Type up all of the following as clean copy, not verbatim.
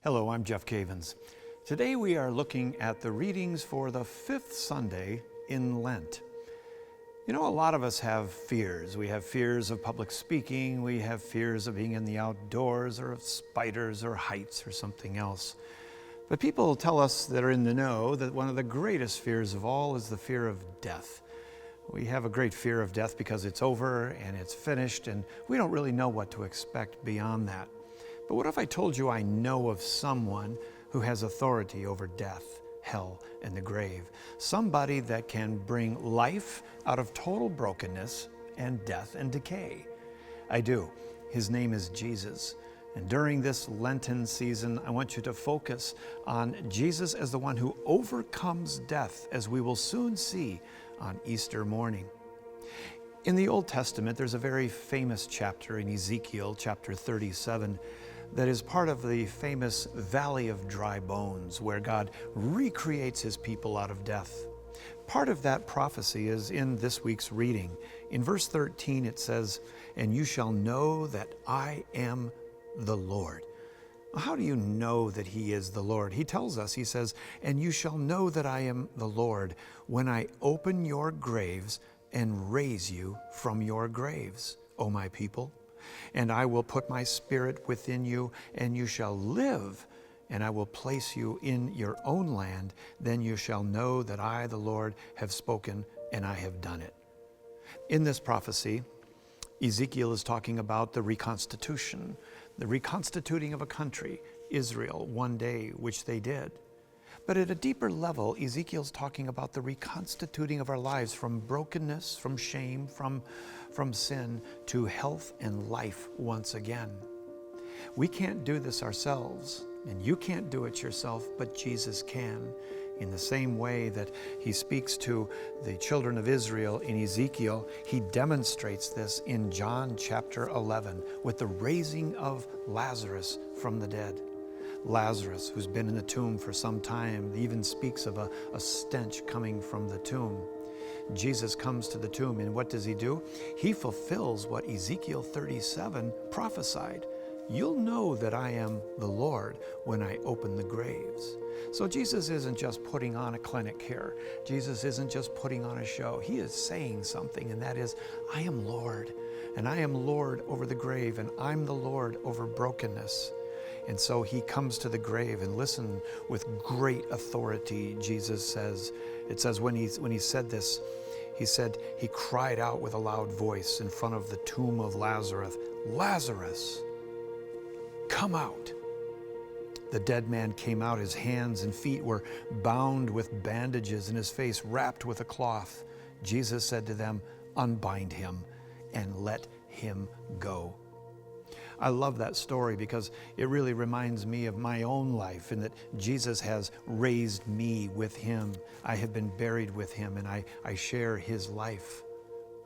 Hello, I'm Jeff Cavins. Today we are looking at the readings for the fifth Sunday in Lent. You know, a lot of us have fears. We have fears of public speaking, we have fears of being in the outdoors, or of spiders or heights or something else. But people tell us that are in the know that one of the greatest fears of all is the fear of death. We have a great fear of death because it's over and it's finished, and we don't really know what to expect beyond that. But what if I told you I know of someone who has authority over death, hell, and the grave? Somebody that can bring life out of total brokenness and death and decay. I do. His name is Jesus. And during this Lenten season, I want you to focus on Jesus as the one who overcomes death, as we will soon see on Easter morning. In the Old Testament, there's a very famous chapter in Ezekiel, chapter 37, that is part of the famous Valley of Dry Bones, where God recreates his people out of death. Part of that prophecy is in this week's reading. In verse 13 it says, "And you shall know that I am the Lord." How do you know that he is the Lord? He tells us, he says, "And you shall know that I am the Lord when I open your graves and raise you from your graves, O my people. And I will put my spirit within you, and you shall live, and I will place you in your own land. Then you shall know that I, the Lord, have spoken, and I have done it." In this prophecy, Ezekiel is talking about the reconstitution, the reconstituting of a country, Israel, one day, which they did. But at a deeper level, Ezekiel's talking about the reconstituting of our lives from brokenness, from shame, from sin, to health and life once again. We can't do this ourselves, and you can't do it yourself, but Jesus can. In the same way that he speaks to the children of Israel in Ezekiel, he demonstrates this in John chapter 11 with the raising of Lazarus from the dead. Lazarus, who's been in the tomb for some time, even speaks of a stench coming from the tomb. Jesus comes to the tomb, and what does he do? He fulfills what Ezekiel 37 prophesied. "You'll know that I am the Lord when I open the graves." So Jesus isn't just putting on a clinic here. Jesus isn't just putting on a show. He is saying something, and that is, I am Lord, and I am Lord over the grave, and I'm the Lord over brokenness. And so he comes to the grave, and listen, with great authority, Jesus says. It says when he said this, he said, he cried out with a loud voice in front of the tomb of Lazarus, "Lazarus, come out." The dead man came out. His hands and feet were bound with bandages, and his face wrapped with a cloth. Jesus said to them, "Unbind him and let him go." I love that story because it really reminds me of my own life, and that Jesus has raised me with him. I have been buried with him, and I share his life.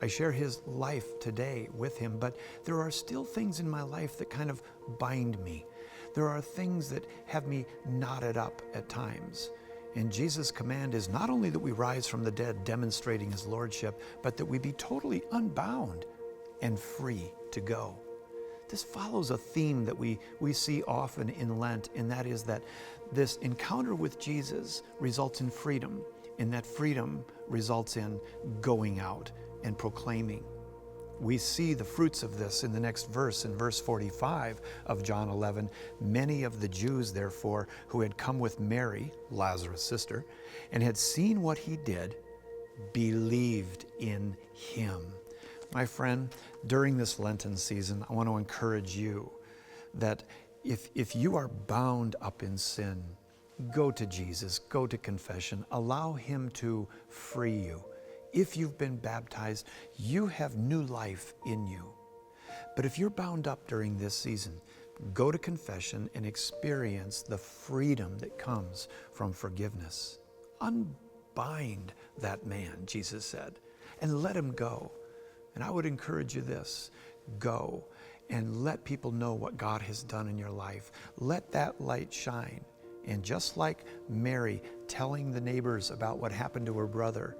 I share his life today with him, but there are still things in my life that kind of bind me. There are things that have me knotted up at times. And Jesus' command is not only that we rise from the dead, demonstrating his lordship, but that we be totally unbound and free to go. This follows a theme that we see often in Lent, and that is that this encounter with Jesus results in freedom, and that freedom results in going out and proclaiming. We see the fruits of this in the next verse, in verse 45 of John 11. "Many of the Jews, therefore, who had come with Mary, Lazarus' sister, and had seen what he did, believed in him." My friend, during this Lenten season, I want to encourage you that if you are bound up in sin, go to Jesus, go to confession, allow him to free you. If you've been baptized, you have new life in you. But if you're bound up during this season, go to confession and experience the freedom that comes from forgiveness. Unbind that man, Jesus said, and let him go. And I would encourage you this: go and let people know what God has done in your life. Let that light shine. And just like Mary telling the neighbors about what happened to her brother,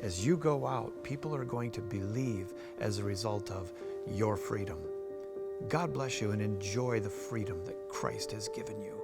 as you go out, people are going to believe as a result of your freedom. God bless you, and enjoy the freedom that Christ has given you.